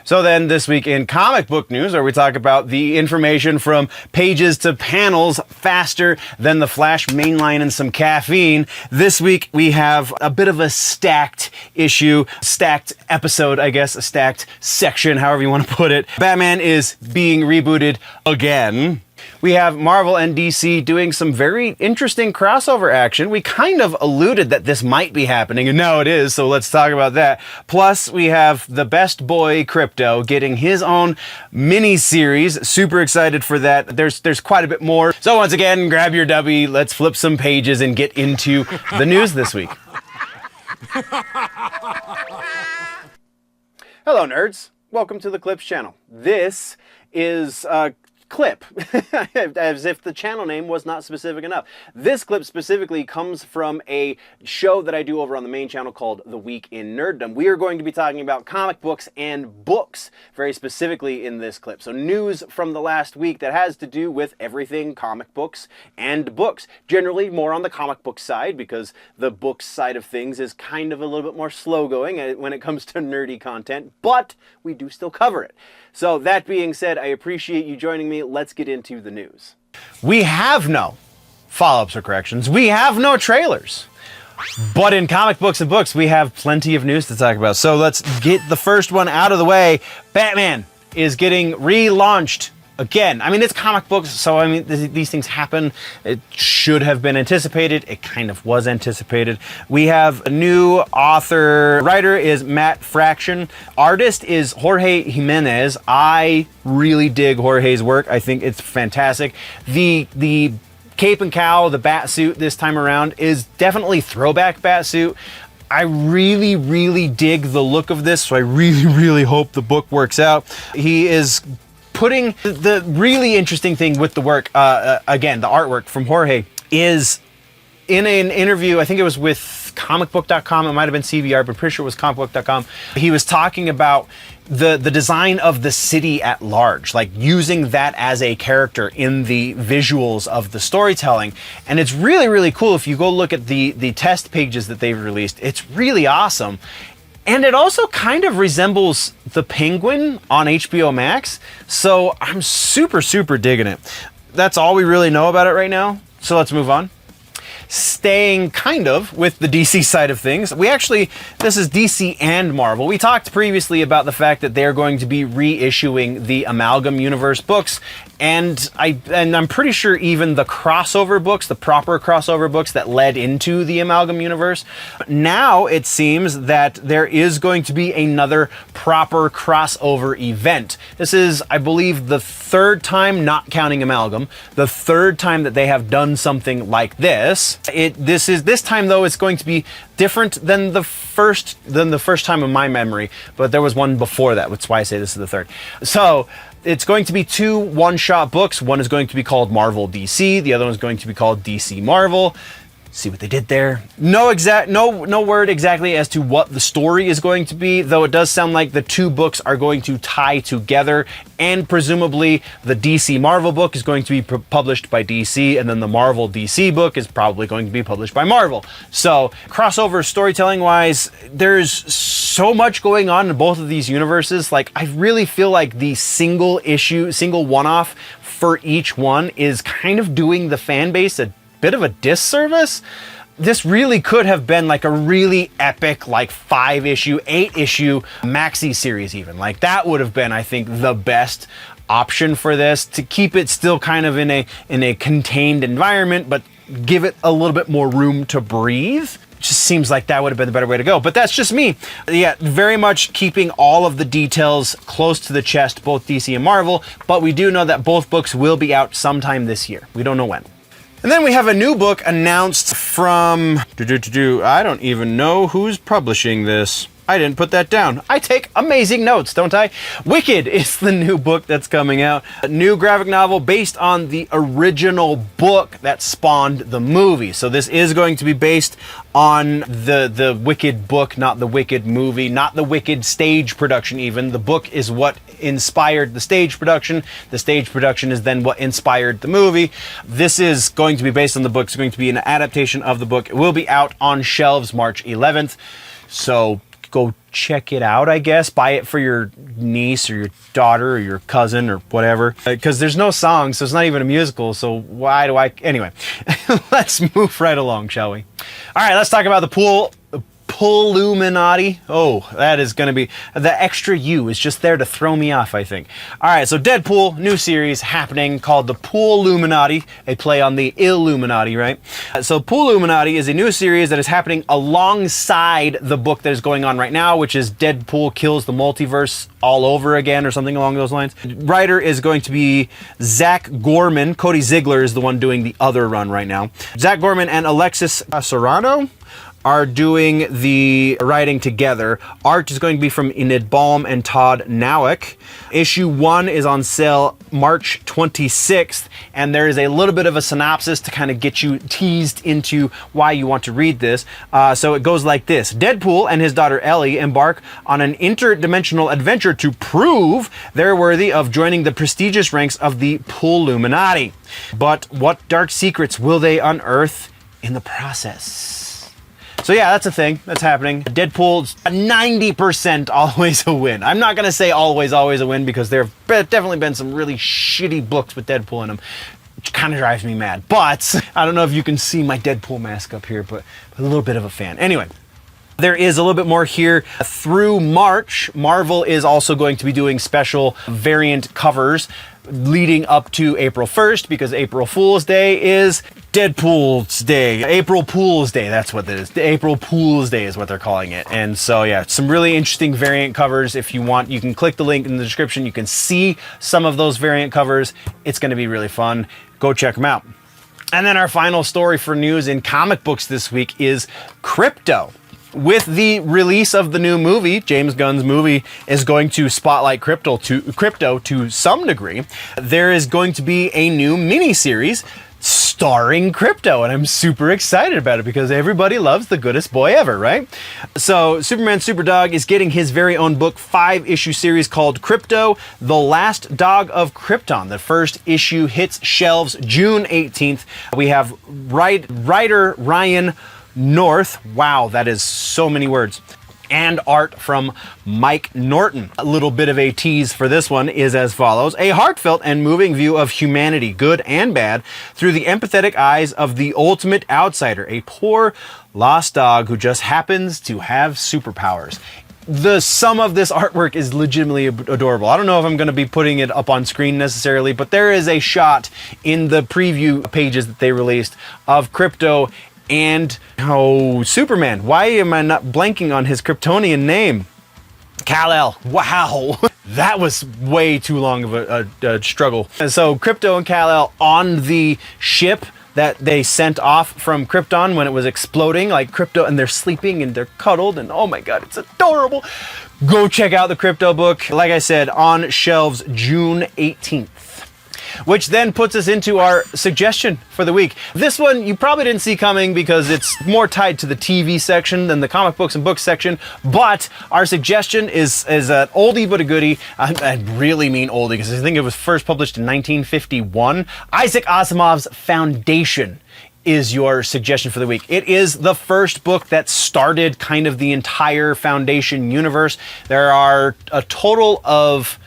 So then this week in comic book news, where we talk about the information from pages to panels faster than the Flash mainline and some caffeine. This week we have a bit of a stacked issue, stacked episode, I guess, a stacked section, however you want to put it. Batman is being rebooted again. We have Marvel and DC doing some very interesting crossover action. We kind of alluded that this might be happening, and now it is, so let's talk about that. Plus, we have the best boy, Crypto, getting his own mini-series. Super excited for that. There's quite a bit more. So once again, grab your Dubby, let's flip some pages and get into the news this week. Hello, nerds. Welcome to the Clips channel. This is clip, as if the channel name was not specific enough. This clip specifically comes from a show that I do over on the main channel called The Week in Nerddom. We are going to be talking about comic books and books very specifically in this clip. So news from the last week that has to do with everything comic books and books. Generally more on the comic book side, because the books side of things is kind of a little bit more slow going when it comes to nerdy content, but we do still cover it. So that being said, I appreciate you joining me. Let's get into the news. We have no follow-ups or corrections. We have no trailers. But in comic books and books, we have plenty of news to talk about. So let's get the first one out of the way. Batman is getting relaunched again. I mean, it's comic books, so I mean, these things happen. It should have been anticipated. It kind of was anticipated. We have a new author. Writer is Matt Fraction. Artist is Jorge Jimenez. I really dig Jorge's work. I think it's fantastic. The cape and cowl, the bat suit this time around is definitely throwback bat suit. I really, really dig the look of this, so I really, really hope the book works out. He is putting the really interesting thing with the work, again, the artwork from Jorge, is in an interview, I think it was with comicbook.com, it might have been CVR, but pretty sure it was comicbook.com. He was talking about the design of the city at large, like using that as a character in the visuals of the storytelling. And it's really, really cool. If you go look at the test pages that they've released, it's really awesome. And it also kind of resembles The Penguin on HBO Max. So I'm super, super digging it. That's all we really know about it right now. So let's move on. Staying kind of with the DC side of things, this is DC and Marvel. We talked previously about the fact that they're going to be reissuing the Amalgam universe books, and I'm pretty sure even the crossover books, the proper crossover books that led into the Amalgam universe. Now it seems that there is going to be another proper crossover event. This is, I believe, the third time, not counting Amalgam, the third time that they have done something like this. This time though, it's going to be different than the first time in my memory, but there was one before that. That's why I say this is the third. So it's going to be two one-shot books. One is going to be called Marvel DC. The other one is going to be called DC Marvel. See what they did there? No word exactly as to what the story is going to be, though it does sound like the two books are going to tie together, and presumably the DC Marvel book is going to be published by DC, and then the Marvel DC book is probably going to be published by Marvel. So crossover storytelling wise, there's so much going on in both of these universes. Like, I really feel like the single one-off for each one is kind of doing the fan base a bit of a disservice. This really could have been like a really epic, like 5-issue, 8-issue maxi series even. Like, that would have been, I think, the best option for this, to keep it still kind of in a contained environment, but give it a little bit more room to breathe. Just seems like that would have been the better way to go. But that's just me. Yeah, very much keeping all of the details close to the chest, both DC and Marvel, but we do know that both books will be out sometime this year. We don't know when. And then we have a new book announced from, I don't even know who's publishing this. I didn't put that down. I take amazing notes, don't I? Wicked is the new book that's coming out. A new graphic novel based on the original book that spawned the movie. So this is going to be based on the Wicked book, not the Wicked movie, not the Wicked stage production even. The book is what inspired the stage production. The stage production is then what inspired the movie. This is going to be based on the book. It's going to be an adaptation of the book. It will be out on shelves March 11th. So go check it out, I guess. Buy it for your niece or your daughter or your cousin or whatever. Because there's no song, so it's not even a musical, so why do I... Anyway, let's move right along, shall we? All right, let's talk about the Pooluminati. Oh, that is going to be... The extra U is just there to throw me off, I think. All right, so Deadpool, new series happening called the Pooluminati, a play on the Illuminati, right? So Pooluminati is a new series that is happening alongside the book that is going on right now, which is Deadpool Kills the Multiverse all over again, or something along those lines. Writer is going to be Zach Gorman. Cody Ziegler is the one doing the other run right now. Zach Gorman and Alexis Serrano are doing the writing together. Art is going to be from Enid Balm and Todd Nowick. Issue 1 is on sale March 26th, and there is a little bit of a synopsis to kind of get you teased into why you want to read this. So it goes like this. Deadpool and his daughter Ellie embark on an interdimensional adventure to prove they're worthy of joining the prestigious ranks of the Pooluminati. But what dark secrets will they unearth in the process? So yeah, that's a thing that's happening. Deadpool's 90% always a win. I'm not going to say always a win, because there have definitely been some really shitty books with Deadpool in them, which kind of drives me mad. But I don't know if you can see my Deadpool mask up here, but a little bit of a fan. Anyway, there is a little bit more here through March. Marvel is also going to be doing special variant covers leading up to April 1st, because April Fool's Day is Deadpool's Day. April Fool's Day, that's what it is. The April Fool's Day is what they're calling it. And so yeah, some really interesting variant covers. If you want, you can click the link in the description. You can see some of those variant covers. It's going to be really fun. Go check them out. And then our final story for news in comic books this week is Crypto. With the release of the new movie, James Gunn's movie is going to spotlight crypto to some degree. There is going to be a new miniseries starring Crypto, and I'm super excited about it because everybody loves the goodest boy ever, right? So Superman Superdog is getting his very own book, 5-issue series called Crypto, The Last Dog of Krypton. The first issue hits shelves June 18th. We have writer Ryan North, wow, that is so many words, and art from Mike Norton. A little bit of a tease for this one is as follows. A heartfelt and moving view of humanity, good and bad, through the empathetic eyes of the ultimate outsider, a poor lost dog who just happens to have superpowers. The sum of this artwork is legitimately adorable. I don't know if I'm going to be putting it up on screen necessarily, but there is a shot in the preview pages that they released of Crypto and Superman. Why am I not blanking on his Kryptonian name? Kal-El. Wow. That was way too long of a struggle. And so Crypto and Kal-El on the ship that they sent off from Krypton when it was exploding, like Crypto, and they're sleeping and they're cuddled, and oh my god, it's adorable. Go check out the Crypto book. Like I said, on shelves June 18th. Which then puts us into our suggestion for the week. This one you probably didn't see coming because it's more tied to the TV section than the comic books and books section, but our suggestion is an oldie but a goodie. I really mean oldie because I think it was first published in 1951. Isaac Asimov's Foundation is your suggestion for the week. It is the first book that started kind of the entire Foundation universe. There are a total of,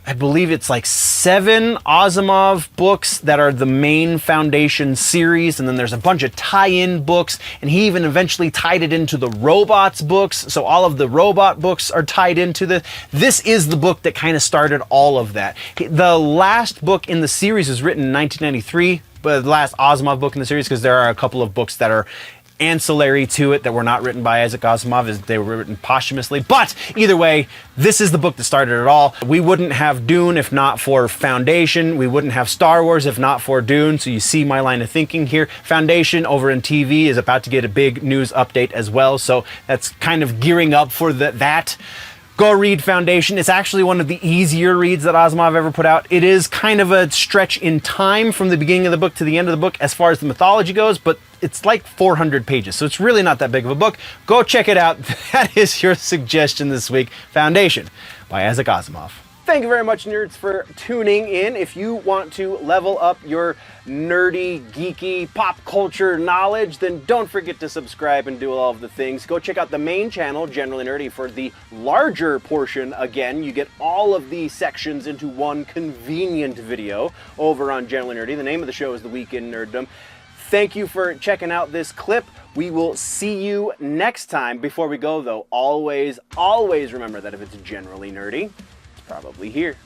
I believe it's like 7 Asimov books that are the main Foundation series, and then there's a bunch of tie-in books, and he even eventually tied it into the Robots books, so all of the Robot books are tied into this. This is the book that kind of started all of that. The last book in the series was written in 1993, but the last Asimov book in the series, because there are a couple of books that are ancillary to it that were not written by Isaac Asimov, as they were written posthumously. But either way, this is the book that started it all. We wouldn't have Dune if not for Foundation. We wouldn't have Star Wars if not for Dune. So you see my line of thinking here. Foundation over in TV is about to get a big news update as well. So that's kind of gearing up for that. Go read Foundation. It's actually one of the easier reads that Asimov ever put out. It is kind of a stretch in time from the beginning of the book to the end of the book as far as the mythology goes, but it's like 400 pages, so it's really not that big of a book. Go check it out. That is your suggestion this week. Foundation by Isaac Asimov. Thank you very much, nerds, for tuning in. If you want to level up your nerdy, geeky, pop culture knowledge, then don't forget to subscribe and do all of the things. Go check out the main channel, Generally Nerdy, for the larger portion. Again, you get all of the sections into one convenient video over on Generally Nerdy. The name of the show is The Week in Nerddom. Thank you for checking out this clip. We will see you next time. Before we go, though, always remember that if it's generally nerdy, probably here.